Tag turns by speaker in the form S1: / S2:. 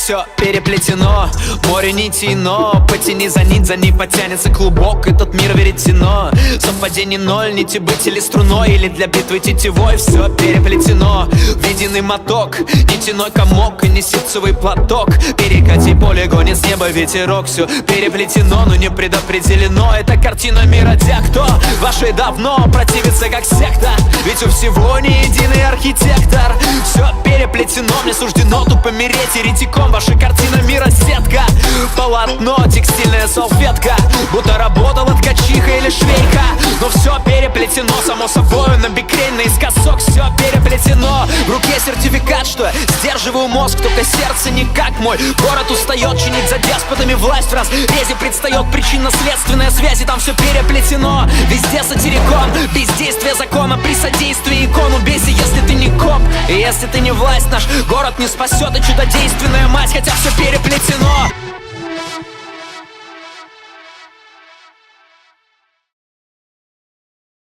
S1: все переплетено. Море нитей, но потяни за ней потянется клубок. Этот мир веретено, совпадений ноль. Нити быть или струной, или для битвы тетивой. Все переплетено в единый моток, нитяной комок и не ситцевый платок. Перекати поле, гонит с неба ветерок. Все переплетено, но не предопределено. Это картина мира тех, кто вашей давно противится как секта. Ведь у всего не единый архитектор. Все переплетено, мне суждено тупо мереть еретиком. Ваша картина мира сетка, полотно, текстильная салфетка, будто работала ткачиха или швейка. Но все переплетено, само собой, на бикрень, наискосок. Все переплетено, в руке сертификат, что сдерживаю мозг, только сердце не как мой. Город устает чинить за деспотами власть. В разрезе предстает причинно-следственная связь, и там все переплетено. Везде сатирикон, бездействие закона при содействии икон. Убейся, если ты не коп, и если ты не власть. Наш город не спасет и чудодейственная мать, хотя все переплетено.